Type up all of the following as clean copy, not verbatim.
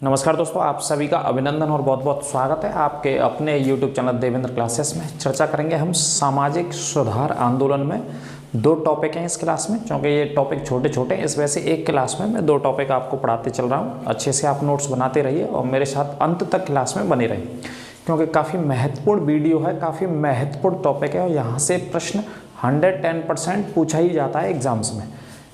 नमस्कार दोस्तों, आप सभी का अभिनंदन और बहुत बहुत स्वागत है आपके अपने YouTube चैनल देवेंद्र क्लासेस में। चर्चा करेंगे हम सामाजिक सुधार आंदोलन में। दो टॉपिक हैं इस क्लास में, क्योंकि ये टॉपिक छोटे छोटे हैं, इस वजह से एक क्लास में मैं दो टॉपिक आपको पढ़ाते चल रहा हूँ। अच्छे से आप नोट्स बनाते रहिए और मेरे साथ अंत तक क्लास में बने रहिए, क्योंकि काफ़ी महत्वपूर्ण वीडियो है, काफ़ी महत्वपूर्ण टॉपिक है और यहाँ से प्रश्न 110% पूछा ही जाता है एग्जाम्स में।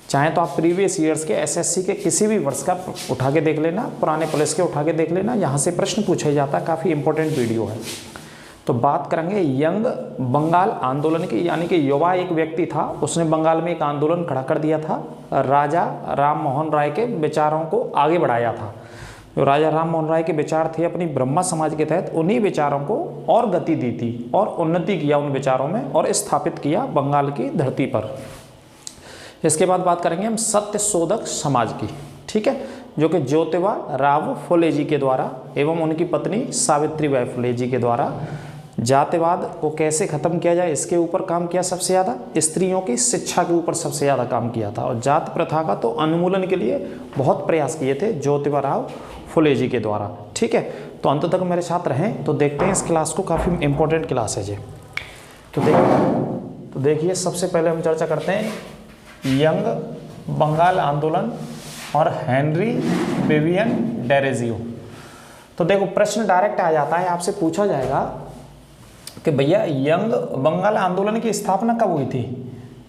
चाहे तो आप प्रीवियस ईयर्स के एसएससी के किसी भी वर्ष का उठा के देख लेना, पुराने पुलिस के उठा के देख लेना, यहाँ से प्रश्न पूछा ही जाता है। काफ़ी इंपॉर्टेंट वीडियो है। तो बात करेंगे यंग बंगाल आंदोलन की, यानी कि युवा एक व्यक्ति था, उसने बंगाल में एक आंदोलन खड़ा कर दिया था। राजा राम मोहन राय के विचारों को आगे बढ़ाया था। जो राजा राम मोहन राय के विचार थे अपनी ब्रह्मा समाज के तहत, उन्हीं विचारों को और गति दी थी और उन्नति किया उन विचारों में और स्थापित किया बंगाल की धरती पर। इसके बाद बात करेंगे हम सत्य शोधक समाज की, ठीक है, जो कि ज्योतिबा राव फुले जी के द्वारा एवं उनकी पत्नी सावित्रीबाई फुले जी के द्वारा जातिवाद को कैसे खत्म किया जाए इसके ऊपर काम किया सबसे ज़्यादा। स्त्रियों की शिक्षा के ऊपर सबसे ज़्यादा काम किया था और जाति प्रथा का तो उन्मूलन के लिए बहुत प्रयास किए थे ज्योतिबा राव फुले जी के द्वारा, ठीक है। तो अंत तक मेरे साथ रहें तो देखते हैं इस क्लास को, काफ़ी इंपॉर्टेंट क्लास है जी। तो देखिए सबसे पहले हम चर्चा करते हैं यंग बंगाल आंदोलन और हेनरी विवियन डेरोजियो। तो देखो प्रश्न डायरेक्ट आ जाता है, आपसे पूछा जाएगा कि भैया यंग बंगाल आंदोलन की स्थापना कब हुई थी।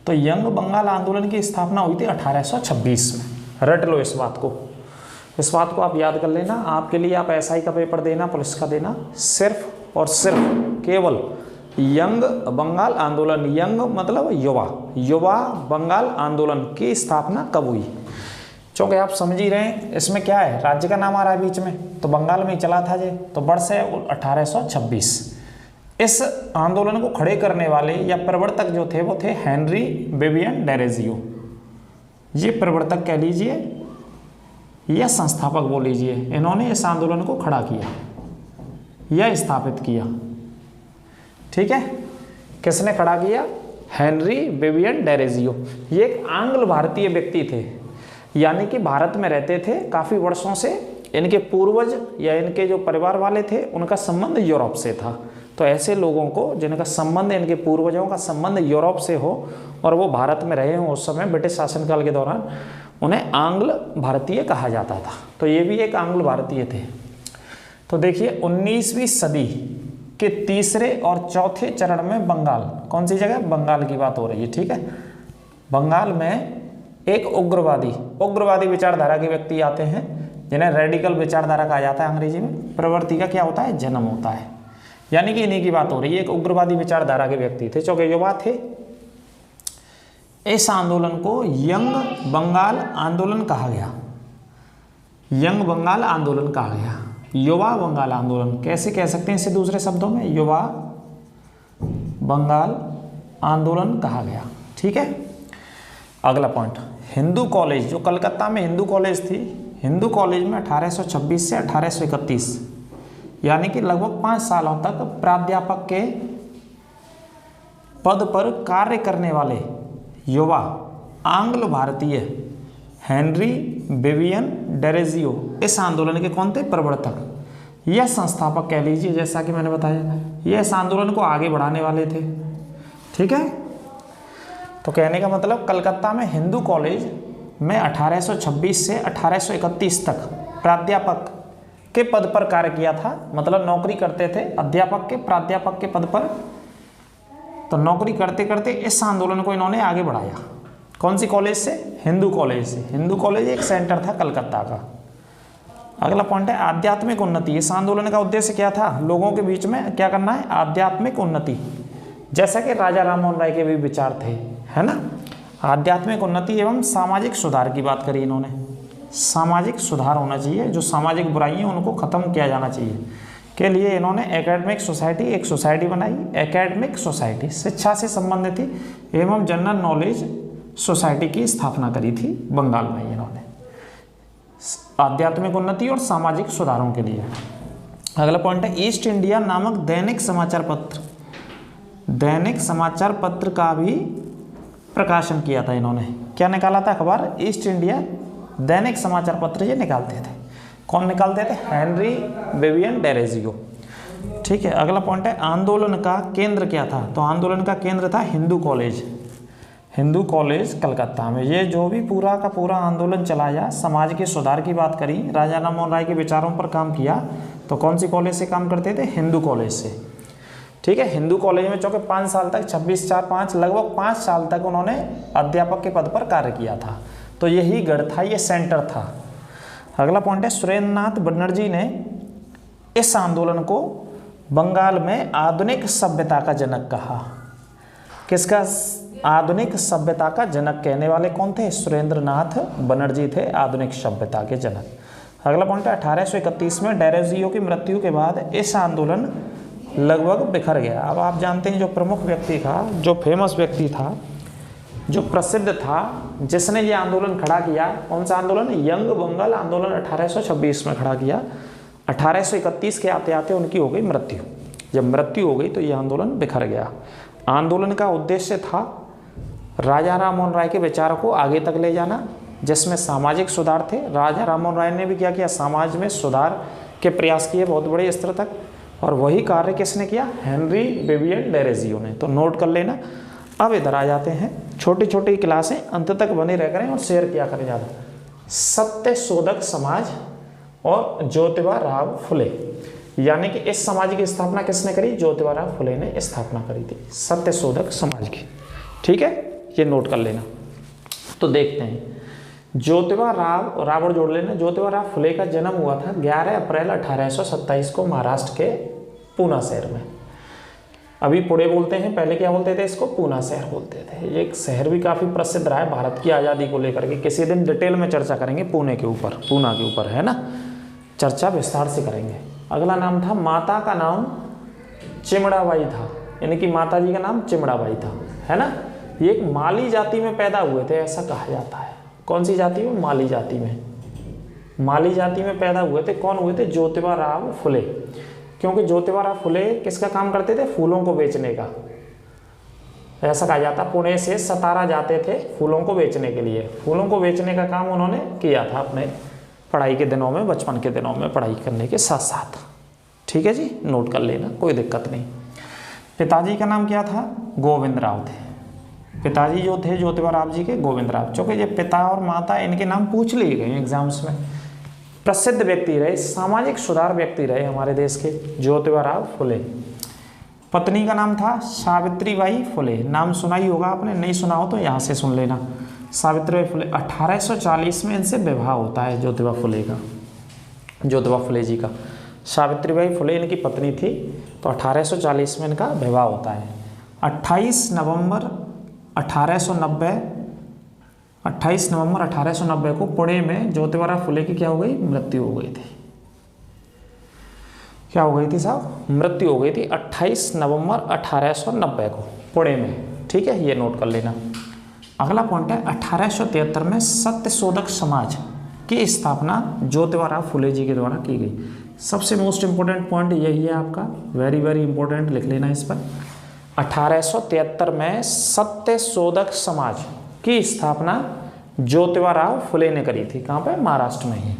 तो यंग बंगाल आंदोलन की स्थापना हुई थी 1826 में। रट लो इस बात को आप याद कर लेना। आपके लिए आप एसआई का पेपर देना, पुलिस का देना, सिर्फ और सिर्फ केवल यंग बंगाल आंदोलन, यंग मतलब युवा बंगाल आंदोलन की स्थापना कब हुई। क्योंकि आप समझ ही रहे हैं इसमें क्या है, राज्य का नाम आ रहा है बीच में, तो बंगाल में ही चला था जी। तो वर्ष है 1826। इस आंदोलन को खड़े करने वाले या प्रवर्तक जो थे वो थे हेनरी विवियन डेरोजियो। ये प्रवर्तक कह लीजिए या संस्थापक बोल लीजिए, इन्होंने इस आंदोलन को खड़ा किया या स्थापित किया, ठीक है। किसने खड़ा किया? Henry Vivian Derozio. ये एक आंग्ल भारतीय व्यक्ति थे, यानी कि भारत में रहते थे काफ़ी वर्षों से। इनके पूर्वज या इनके जो परिवार वाले थे उनका संबंध यूरोप से था। तो ऐसे लोगों को जिनका संबंध, इनके पूर्वजों का संबंध यूरोप से हो और वो भारत में रहे हों उस समय ब्रिटिश शासनकाल के दौरान, उन्हें आंग्ल भारतीय कहा जाता था। तो ये भी एक आंग्ल भारतीय थे। तो देखिए 19वीं सदी के तीसरे और चौथे चरण में बंगाल, कौन सी जगह? बंगाल की बात हो रही है, ठीक है। बंगाल में एक उग्रवादी विचारधारा के व्यक्ति आते हैं, जिन्हें रेडिकल विचारधारा कहा जाता है अंग्रेजी में। प्रवृत्ति का क्या होता है? जन्म होता है, यानी कि इन्हीं की बात हो रही है। एक उग्रवादी विचारधारा के व्यक्ति थे, चूंकि युवा थे। इस आंदोलन को यंग बंगाल आंदोलन कहा गया। यंग बंगाल आंदोलन कहा गया, युवा बंगाल आंदोलन। कैसे कह सकते हैं इसे दूसरे शब्दों में? युवा बंगाल आंदोलन कहा गया, ठीक है। अगला पॉइंट, हिंदू कॉलेज, जो कलकत्ता में हिंदू कॉलेज थी, हिंदू कॉलेज में 1826 से 1831 यानी कि लगभग 5 सालों तक प्राध्यापक के पद पर कार्य करने वाले युवा आंग्ल भारतीय हेनरी विवियन डेरोजियो इस आंदोलन के कौन थे? प्रवर्तक या संस्थापक कह लीजिए। जैसा कि मैंने बताया, ये इस आंदोलन को आगे बढ़ाने वाले थे, ठीक है। तो कहने का मतलब कलकत्ता में हिंदू कॉलेज में 1826 से 1831 तक प्राध्यापक के पद पर कार्य किया था, मतलब नौकरी करते थे अध्यापक के, प्राध्यापक के पद पर। तो नौकरी करते करते इस आंदोलन को इन्होंने आगे बढ़ाया। कौन सी कॉलेज से? हिंदू कॉलेज से। हिंदू कॉलेज एक सेंटर था कलकत्ता का। अगला पॉइंट है आध्यात्मिक उन्नति। इस आंदोलन का उद्देश्य क्या था? लोगों के बीच में क्या करना है? आध्यात्मिक उन्नति। जैसा कि राजा राम मोहन राय के भी विचार थे, है ना। आध्यात्मिक उन्नति एवं सामाजिक सुधार की बात करी इन्होंने। सामाजिक सुधार होना चाहिए, जो सामाजिक बुराइयां उनको खत्म किया जाना चाहिए के लिए इन्होंने एकेडमिक सोसाइटी, एक सोसाइटी बनाई। एकेडमिक सोसाइटी शिक्षा से संबंधित थी एवं जनरल नॉलेज सोसाइटी की स्थापना करी थी बंगाल में इन्होंने, आध्यात्मिक उन्नति और सामाजिक सुधारों के लिए। अगला पॉइंट है ईस्ट इंडिया नामक दैनिक समाचार पत्र। दैनिक समाचार पत्र का भी प्रकाशन किया था इन्होंने। क्या निकाला था अखबार? ईस्ट इंडिया दैनिक समाचार पत्र ये निकालते थे। कौन निकालते थे? Henry Vivian Derozio. ठीक है, अगला पॉइंट है आंदोलन का केंद्र क्या था? तो आंदोलन का केंद्र था हिंदू कॉलेज, हिंदू कॉलेज कलकत्ता में। ये जो भी पूरा का पूरा आंदोलन चलाया, समाज के सुधार की बात करी, राजा राममोहन राय के विचारों पर काम किया, तो कौन सी कॉलेज से काम करते थे? हिंदू कॉलेज से। ठीक है, हिंदू कॉलेज में चूँकि 5 साल तक 26/4/5 लगभग 5 साल तक उन्होंने अध्यापक के पद पर कार्य किया था। तो यही गढ़ था, ये सेंटर था। अगला पॉइंट है सुरेंद्रनाथ बनर्जी ने इस आंदोलन को बंगाल में आधुनिक सभ्यता का जनक कहा। किसका आधुनिक सभ्यता का जनक कहने वाले कौन थे? सुरेंद्रनाथ बनर्जी थे आधुनिक सभ्यता के जनक। अगला पॉइंट है 1831 में डेरोजियो की मृत्यु के बाद इस आंदोलन लगभग बिखर गया। अब आप जानते हैं जो प्रमुख व्यक्ति था, जो फेमस व्यक्ति था, जो प्रसिद्ध था, जिसने ये आंदोलन खड़ा किया, कौन सा आंदोलन? यंग बंगाल आंदोलन 1826 में खड़ा किया। 1831 के आते आते उनकी हो गई मृत्यु। जब मृत्यु हो गई तो ये आंदोलन बिखर गया। आंदोलन का उद्देश्य था राजा राममोहन राय के विचारों को आगे तक ले जाना, जिसमें सामाजिक सुधार थे। राजा राममोहन राय ने भी क्या किया? समाज में सुधार के प्रयास किए बहुत बड़े स्तर तक, और वही कार्य किसने किया? हेनरी विवियन डेरोजियो ने। तो नोट कर लेना। अब इधर आ जाते हैं, छोटी छोटी क्लासें अंत तक बने रह करें और शेयर किया करें ज़्यादा। सत्य शोधक समाज और ज्योतिबा राव फुले, यानी कि इस समाज की स्थापना किसने करी? ज्योतिबा राव फुले ने स्थापना करी थी सत्य शोधक समाज की। ठीक है, ये नोट कर लेना। तो देखते हैं, ज्योतिबा राव जोड़ लेना। ज्योतिबा राव फुले का जन्म हुआ था 11 अप्रैल 1827 को महाराष्ट्र के पूना शहर में। अभी पुणे बोलते हैं, पहले क्या बोलते थे इसको? पूना शहर बोलते थे। ये एक शहर भी काफ़ी प्रसिद्ध रहा है भारत की आज़ादी को लेकर के। किसी दिन डिटेल में चर्चा करेंगे पुणे के ऊपर, पूना के ऊपर, है ना, चर्चा विस्तार से करेंगे। अगला नाम था, माता का नाम चिमड़ाबाई था, यानी कि माता जी का नाम चिमड़ाबाई था, है ना। ये एक माली जाति में पैदा हुए थे, ऐसा कहा जाता है। कौन सी जाति में? माली जाति में। माली जाति में पैदा हुए थे। कौन हुए थे? ज्योतिबा राव फुले। क्योंकि ज्योतिबा राव फुले किसका काम करते थे? फूलों को बेचने का। ऐसा कहा जाता, पुणे से सतारा जाते थे फूलों को बेचने के लिए। फूलों को बेचने का काम उन्होंने किया था अपने पढ़ाई के दिनों में, बचपन के दिनों में पढ़ाई करने के साथ साथ। ठीक है जी, नोट कर लेना, कोई दिक्कत नहीं। पिताजी का नाम क्या था? गोविंद राव थे। पिताजी जो थे ज्योतिबा राव जी के, गोविंद राव। चूँकि ये पिता और माता इनके नाम पूछ लिए गए एग्जाम्स में। प्रसिद्ध व्यक्ति रहे, सामाजिक सुधार व्यक्ति रहे हमारे देश के ज्योतिबा राव फुले। पत्नी का नाम था सावित्रीबाई फुले। नाम सुना ही होगा आपने, नहीं सुना हो तो यहाँ से सुन लेना। सावित्रीबाई फुले। 1840 में इनसे विवाह होता है ज्योतिबा फुले का, ज्योतिबा फुले जी का। सावित्रीबाई फुले इनकी पत्नी थी, तो 1840 में इनका विवाह होता है। 28 नवंबर 1890 को पुणे में ज्योतिबा राव फुले की क्या हो गई? मृत्यु हो गई थी। क्या हो गई थी साहब? मृत्यु हो गई थी 28 नवंबर 1890 को पुणे में। ठीक है, ये नोट कर लेना। अगला पॉइंट है 1873 में सत्य शोधक समाज की स्थापना ज्योतिबा राव फुले जी के द्वारा की गई। सबसे मोस्ट इंपोर्टेंट पॉइंट यही है आपका, वेरी वेरी इंपॉर्टेंट, लिख लेना इस पर। 1873 में सत्य शोधक समाज की स्थापना ज्योतिबा राव फुले ने करी थी। कहाँ पे? महाराष्ट्र में ही।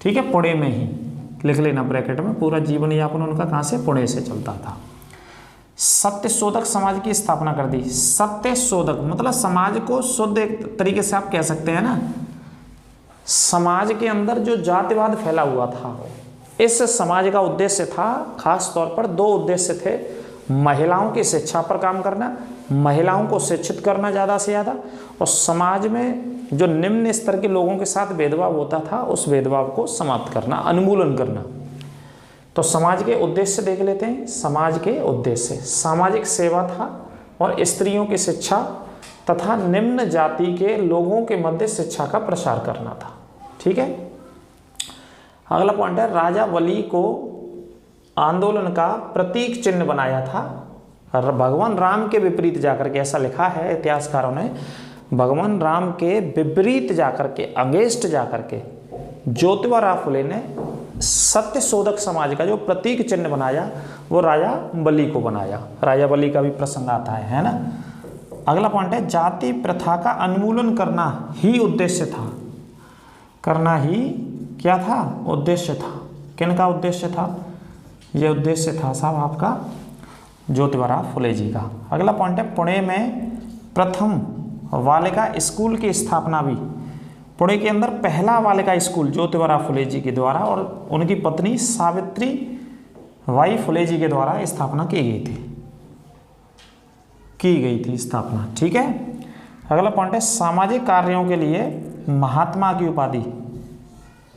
ठीक है, पुणे में ही, लिख लेना ब्रैकेट में। पूरा जीवन यापन उनका कहाँ से? पुणे से चलता था। सत्य शोधक समाज की स्थापना कर दी। सत्य शोधक मतलब समाज को शुद्ध, एक तरीके से आप कह सकते हैं ना, समाज के अंदर जो जातिवाद फैला हुआ था, इस समाज का उद्देश्य था, खास तौर पर 2 उद्देश्य थे। महिलाओं की शिक्षा पर काम करना, महिलाओं को शिक्षित करना ज़्यादा से ज़्यादा, और समाज में जो निम्न स्तर के लोगों के साथ भेदभाव होता था, उस भेदभाव को समाप्त करना, उन्मूलन करना। तो समाज के उद्देश्य देख लेते हैं। समाज के उद्देश्य सामाजिक सेवा था, और स्त्रियों की शिक्षा तथा निम्न जाति के लोगों के मध्य शिक्षा का प्रसार करना था। ठीक है, अगला पॉइंट है, राजा बलि को आंदोलन का प्रतीक चिन्ह बनाया था। भगवान राम के विपरीत जाकर के, ऐसा लिखा है इतिहासकारों ने, भगवान राम के विपरीत जाकर के, अगेंस्ट जाकर के ज्योतिबा राव फुले ने सत्य शोधक समाज का जो प्रतीक चिन्ह बनाया, वो राजा बलि को बनाया। राजा बलि का भी प्रसंग आता है ना। अगला पॉइंट है, जाति प्रथा का उन्मूलन करना ही उद्देश्य था, करना ही क्या था, उद्देश्य था। किन का उद्देश्य था, ये उद्देश्य था साहब आपका ज्योतिबा फुले जी का। अगला पॉइंट है पुणे में प्रथम बालिका स्कूल की स्थापना भी, पुणे के अंदर पहला बालिका स्कूल ज्योतिबा फुले जी के द्वारा और उनकी पत्नी सावित्री बाई फुले जी के द्वारा स्थापना की गई थी स्थापना। ठीक है, अगला पॉइंट है सामाजिक कार्यों के लिए महात्मा की उपाधि,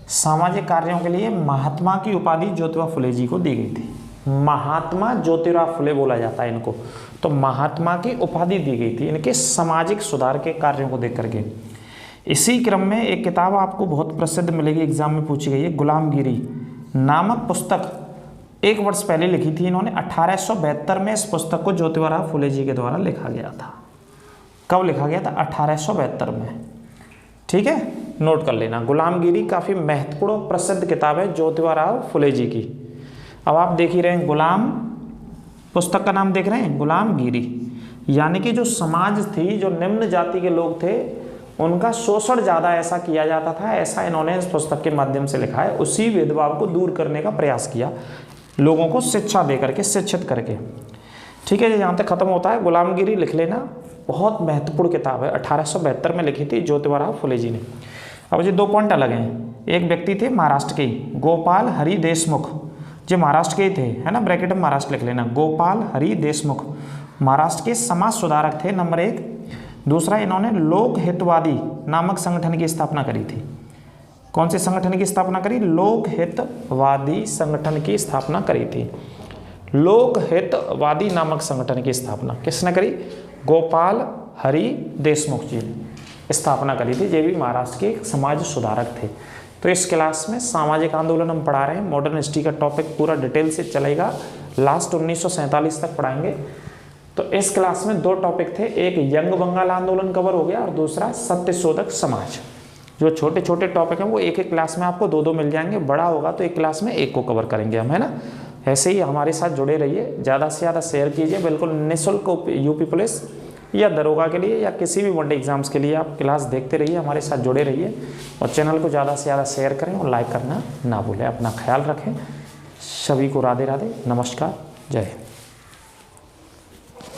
सामाजिक कार्यों के लिए महात्मा की उपाधि ज्योतिबा फुले जी को दी गई थी। महात्मा ज्योतिबा फुले बोला जाता है इनको, तो महात्मा की उपाधि दी गई थी इनके सामाजिक सुधार के कार्यों को देख करके। इसी क्रम में एक किताब आपको बहुत प्रसिद्ध मिलेगी, एग्जाम में पूछी गई है, गुलामगिरी नामक पुस्तक 1 वर्ष पहले लिखी थी इन्होंने। 1872 में इस पुस्तक को ज्योतिबा फुले जी के द्वारा लिखा गया था। कब लिखा गया था, 1872 में। ठीक है, नोट कर लेना। गुलामगिरी काफ़ी महत्वपूर्ण और प्रसिद्ध किताब है ज्योतिबा फुले जी की। अब आप देख ही रहे हैं, गुलाम पुस्तक का नाम देख रहे हैं, गुलामगिरी, यानी कि जो समाज थी, जो निम्न जाति के लोग थे, उनका शोषण ज़्यादा ऐसा किया जाता था, ऐसा इन्होंने इस पुस्तक के माध्यम से लिखा है। उसी भेदभाव को दूर करने का प्रयास किया, लोगों को शिक्षा दे करके, शिक्षित करके। ठीक है, यहाँ तक खत्म होता है। गुलामगिरी लिख लेना, बहुत महत्वपूर्ण किताब है, 1872 में लिखी थी ज्योतिबा फुले जी ने। अब ये 2 पॉइंट अलग हैं। एक व्यक्ति थे महाराष्ट्र के, गोपाल हरि देशमुख, जो महाराष्ट्र के ही थे, है ना, ब्रैकेट में महाराष्ट्र लिख लेना। गोपाल हरि देशमुख महाराष्ट्र के समाज सुधारक थे, नंबर 1। दूसरा, इन्होंने लोक हितवादी नामक संगठन की स्थापना करी थी। कौन से संगठन की स्थापना करी, लोक हितवादी संगठन की स्थापना करी थी। लोक हितवादी नामक संगठन की स्थापना किसने करी, गोपाल हरि देशमुख जी ने स्थापना करी थी। ये भी महाराष्ट्र के समाज सुधारक थे। तो इस क्लास में सामाजिक आंदोलन हम पढ़ा रहे हैं, मॉडर्न हिस्ट्री का टॉपिक पूरा डिटेल से चलेगा, लास्ट 1947 तक पढ़ाएंगे। तो इस क्लास में 2 टॉपिक थे, एक यंग बंगाल आंदोलन कवर हो गया और दूसरा सत्यशोधक समाज। जो छोटे छोटे टॉपिक हैं वो एक एक क्लास में आपको 2-2 मिल जाएंगे, बड़ा होगा तो एक क्लास में एक को कवर करेंगे हम, है ना। ऐसे ही हमारे साथ जुड़े रहिए, ज़्यादा से ज़्यादा शेयर कीजिए, बिल्कुल निःशुल्क यूपी पुलिस या दरोगा के लिए या किसी भी वनडे एग्जाम्स के लिए आप क्लास देखते रहिए, हमारे साथ जुड़े रहिए और चैनल को ज़्यादा से ज़्यादा शेयर करें और लाइक करना ना भूलें। अपना ख्याल रखें। सभी को राधे राधे, नमस्कार, जय हिंद।